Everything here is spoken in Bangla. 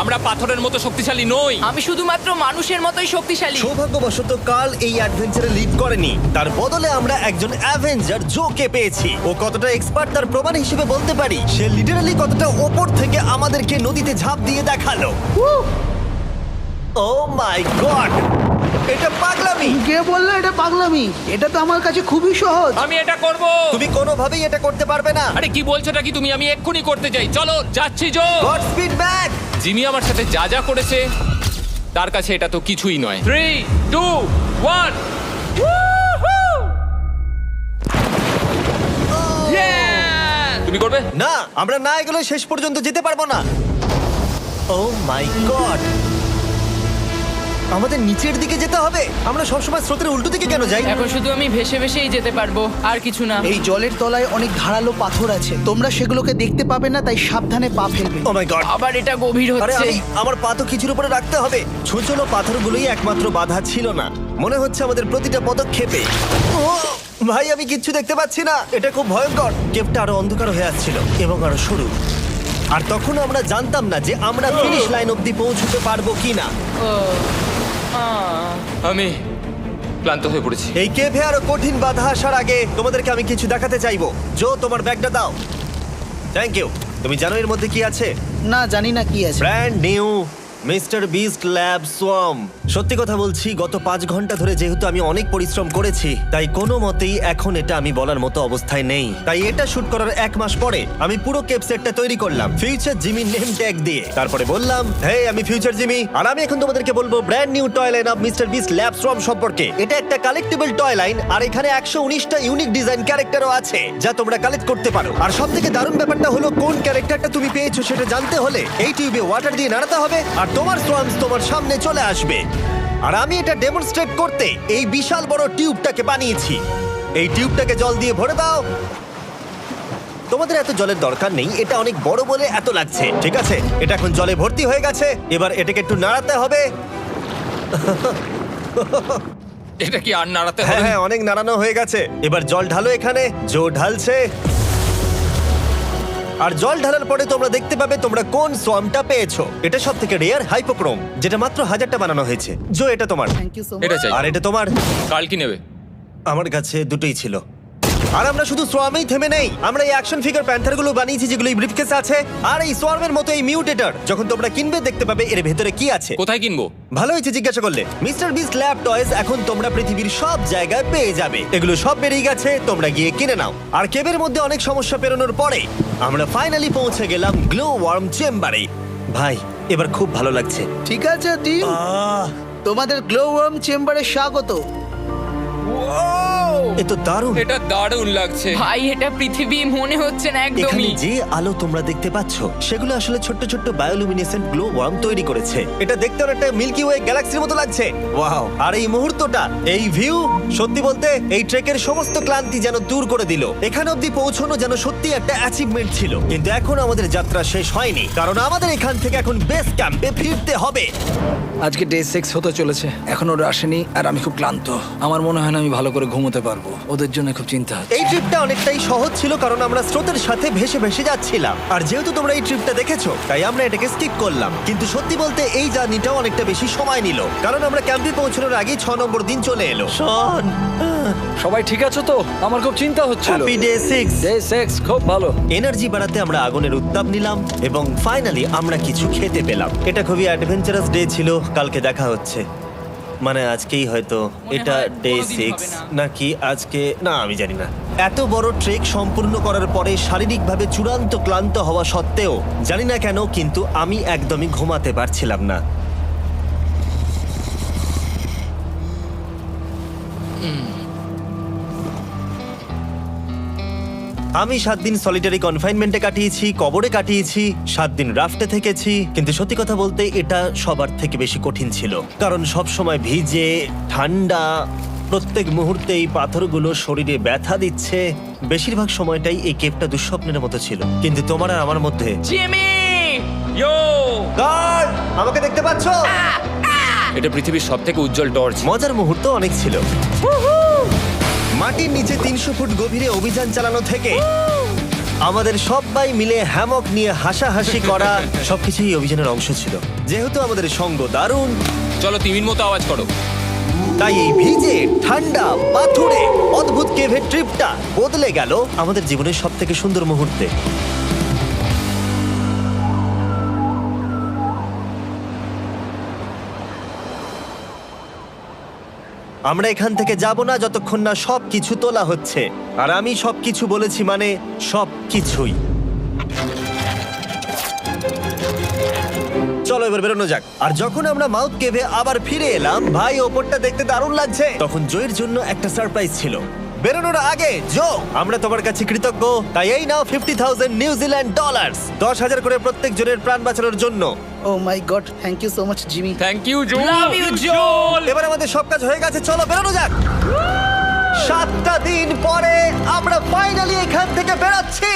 আমরা পাথরের মতো শক্তিশালী নই। আমি শুধুমাত্র মানুষের মতোই শক্তিশালী। সৌভাগ্যবশত কার্ল এই অ্যাডভেঞ্চারে লিড করেনি, তার বদলে আমরা একজন অ্যাভেঞ্জার জোকে পেয়েছি। ও কতটা এক্সপার্ট তার প্রমাণ হিসেবে বলতে পারি। সে লিটারালি কতটা ওপর থেকে আমাদেরকে নদীতে ঝাঁপ দিয়ে দেখালো। ও মাই গড, এটা পাগলামি। কে বললো এটা পাগলামি? এটা তো আমার কাছে খুবই সহজ। আমি এটা করব। তুমি কোনোভাবেই এটা করতে পারবে না। আরে কি বলছোটা কি তুমি? আমি এক্ষুনি করতে চাই। চলো যাচ্ছি Joe. God speed back. Jimmy আমার সাথে যা যা করেছে তার কাছে এটা তো কিছুই নয়। 3, 2, 1। তুমি করবে? না, আমরা না এগুলো শেষ পর্যন্ত যেতে পারবো না। ও মাই গড, আমাদের নিচের দিকে যেতে হবে। আমরা সবসময় স্রোতের উল্টো দিকে কেন যাই? এখন শুধু আমি ভেসে ভেসেই যেতে পারবো, আর কিছু না। এই জলের তলায় অনেক ধারালো পাথর আছে, তোমরা সেগুলোকে দেখতে পাবে না, তাই সাবধানে পা ফেলবে। ও মাই গড, আবার এটা গভীর আরে হচ্ছে। আমার পা তো কিছুর উপরে রাখতে হবে। ছোট পাথরগুলোই একমাত্র বাধা ছিল না, মনে হচ্ছে আমাদের প্রতিটা পদক্ষেপে। ও ভাই, আমি কিচ্ছু দেখতে পাচ্ছি না। এটা খুব ভয়ঙ্কর। কেভটা আরো অন্ধকার হয়ে আসছিল এবং আরো সরু। আর তখন আমরা জানতাম না যে আমরা ফিনিশ লাইন অবধি পৌঁছতে পারবো কিনা। ও, আহ। আমি ক্লান্ত হয়ে পড়েছি। এই কেভে আরো কঠিন বাধা আসার আগে তোমাদেরকে আমি কিছু দেখাতে চাইবো। জো, তোমার ব্যাগটা দাও। Thank you. তুমি জানো এর মধ্যে কি আছে? না, জানি না কি আছে। Brand new mister beast lab swamp. সত্যি কথা বলছি, গত 5 ঘন্টা ধরে যেহেতু আমি অনেক পরিশ্রম করেছি, তাই কোনো মতেই এখন এটা আমি বলার মতো অবস্থায় নেই। তাই এটা শুট করার 1 মাস পরে আমি পুরো কেপ সেটটা তৈরি করলাম ফিউচার জিমি নেম ট্যাগ দিয়ে। তারপরে বললাম, হে, আমি ফিউচার জিমি, আর আমি এখন তোমাদেরকে বলবো brand new toy line of mister beast lab swamp সম্পর্কে। এটা একটা কালেক্টেবল টয় লাইন, আর এখানে 119টা ইউনিক ডিজাইন ক্যারেক্টারও আছে যা তোমরা কালেক্ট করতে পারো। আর সবথেকে দারুণ ব্যাপারটা হলো, কোন ক্যারেক্টারটা তুমি পেয়েছো সেটা জানতে হলে এই টিউবে ওয়াটার দিয়ে নাড়াতে হবে, আর তোমার সোয়ামস তোমার সামনে চলে আসবে। আর আমি এটা ডেমনস্ট্রেট করতে এই বিশাল বড় টিউবটাকে বানিয়েছি। এই টিউবটাকে জল দিয়ে ভরে দাও। তোমাদের এত জলের দরকার নেই, এটা অনেক বড় বলে এত লাগছে। ঠিক আছে, এটা এখন জলে ভর্তি হয়ে গেছে। এবার এটাকে একটু নাড়াতে হবে। এটা কি আর নাড়াতে হ্যাঁ হবে? হ্যাঁ, অনেক নাড়ানো হয়ে গেছে। এবার জল ঢালো এখানে। জো ঢালছে। আর জল ঢালার পরে তোমরা দেখতে পাবে তোমরা কোন সোয়ামটা পেয়েছো। এটা সব থেকে রেয়ার হাইপোক্রোম, যেটা মাত্র 1000টা বানানো হয়েছে। জো, এটা তোমার। থ্যাংক ইউ সো এটা মাচ। চাই। আর এটা তোমার। কাল কি নেবে? আমার কাছে দুটোই ছিল। আর আমরা শুধু সোয়ামেই থেমে নেই, আমরা এই অ্যাকশন ফিগার প্যান্থারগুলো বানিয়েছি যেগুলো এই ব্রিফকেসে আছে। আর এই সোয়ার্মের মতো এই মিউটেটর, যখন তোমরা কিনবে দেখতে পাবে এর ভেতরে কি আছে। কোথায় কিনবো? ভালো হয়েছে জিজ্ঞাসা করলে। মিস্টার বিস্ট ল্যাব টয়েস এখন তোমরা পৃথিবীর সব জায়গায় পেয়ে যাবে। এগুলো সব বেরিয়ে গেছে, তোমরা গিয়ে কিনে নাও। আর কেবের মধ্যে অনেক সমস্যা পেরোনোর পরে আমরা ফাইনালি পৌঁছে গেলাম গ্লো ওয়ার্ম চেম্বারে। ভাই, এবার খুব ভালো লাগছে। ঠিক আছে টিম, তোমাদের গ্লো ওয়ার্ম চেম্বারে স্বাগত। এ তো দারুণ। এটা দারুণ লাগছে। ভাই, এটা পৃথিবী মনে হচ্ছে না এখানে একদমই। যে আলো তোমরা দেখতে পাচ্ছ সেগুলো আসলে ছোট্ট ছোট্ট বায়োলুমিনেসেন্ট গ্লো ওয়ার্ম তৈরি করেছে। এটা দেখতে অনেকটা মিল্কি ওয়ে গ্যালাক্সির মতো লাগছে। ওয়াও! আর এই মুহূর্তটা, এই ভিউ, সত্যি বলতে এই ট্রেকের সমস্ত ক্লান্তি যেন দূর করে দিল। এখানে অবধি পৌঁছানো যেন সত্যি একটা অ্যাচিভমেন্ট ছিল। কিন্তু এখন আমাদের যাত্রা শেষ হয়নি, কারণ আমাদের এখান থেকে এখন বেস ক্যাম্পে ফিরতে হবে। আজকে ডে 6 হতে চলেছে, এখনো ওরা আসেনি আর আমি খুব ক্লান্ত। আমার মনে হয় না আমি ভালো করে ঘুমোতে পারবো, ওদের জন্য খুব চিন্তা হচ্ছে। এই ট্রিপটা অনেকটাই সহজ ছিল কারণ আমরা স্রোতের সাথে ভেসে ভেসে যাচ্ছিলাম। আর যেহেতু তোমরা এই ট্রিপটা দেখেছো, তাই আমরা এটাকে স্কিপ করলাম। কিন্তু সত্যি বলতে এই জার্নিটাও অনেকটা বেশি সময় নিল, কারণ আমরা ক্যাম্পে পৌঁছানোর আগেই 6 নম্বর দিন চলে এলো। শন, সবাই ঠিক আছে তো? আমার খুব চিন্তা হচ্ছিল। Happy day 6। ডে 6 খুব ভালো। এনার্জি বাড়াতে আমরা আগুনের উত্তাপ নিলাম এবং ফাইনালি আমরা কিছু খেতে পেলাম। এটা খুবই অ্যাডভেঞ্চারাস ডে ছিল। কালকে দেখা হচ্ছে, মানে আজকেই হয়তো। এটা হয় ডে কোনোদিন 6 হবে না। নাকি আজকে, না আমি জানি না। এত বড় ট্রেক সম্পূর্ণ করার পরে শারীরিকভাবে চূড়ান্ত ক্লান্ত হওয়া সত্ত্বেও জানি না কেন, কিন্তু আমি একদমই ঘুমাতে পারছিলাম না। আমি 7 দিন সলিটারি কনফাইনমেন্টে কাটিয়েছি, কবরে কাটিয়েছি, 7 দিন রাফটে থেকেছি। কিন্তু সত্যি কথা বলতে এটা সবার থেকে বেশি কঠিন ছিল, কারণ সব সময় ভিজে, ঠান্ডা, প্রত্যেক মুহূর্তে এই পাথরগুলো শরীরে ব্যথা দিচ্ছে। বেশিরভাগ সময়টাই এই কেভটা দুঃস্বপ্নের মতো ছিল। কিন্তু তোমার আর আমার মধ্যে জিমি! ইয়ো! গার্ড, আমাকে দেখতে পাচ্ছো? এটা পৃথিবীর সবথেকে উজ্জ্বল টর্চ। মজার মুহূর্ত অনেক ছিল। মাটির নিচে 300 ফুট গভীরে অভিযান চালানো থেকে আমাদের সবাই মিলে হ্যামক নিয়ে হাসাহাসি করা সবকিছুই অভিযানের অংশ ছিল। যেহেতু আমাদের সঙ্গ দারুণ, চলো তিমির মতো আওয়াজ করো। তাই এই ভিজে ঠান্ডা পাথুরে অদ্ভুত কেভের ট্রিপটা বদলে গেল আমাদের জীবনের সব থেকে সুন্দর মুহূর্তে। আমরা এখান থেকে যাব না যতক্ষণ না সবকিছু তোলা হচ্ছে, আর আমি সবকিছু বলেছি মানে সবকিছুই। চলো এবার বেরোনো যাক। আর যখন আমরা মাউথ কেভে আবার ফিরে এলাম, ভাই ওপরটা দেখতে দারুণ লাগছে। তখন জয়ের জন্য একটা সারপ্রাইজ ছিল। বেরোনোর আগে জো, আমরা তোমার কাছে কৃতজ্ঞ। তাই এই নাও 50,000 নিউজিল্যান্ড ডলার, 10,000 করে প্রত্যেক জনের প্রাণ বাঁচানোর জন্য। Oh my god, thank you so much Jimmy. Thank you Joe. Love you, Joel! এবার আমাদের সব কাজ হয়ে গেছে, চলো বেরোনো যাক। 7টা দিন পরে আমরা ফাইনালি এখান থেকে বেরোচ্ছি।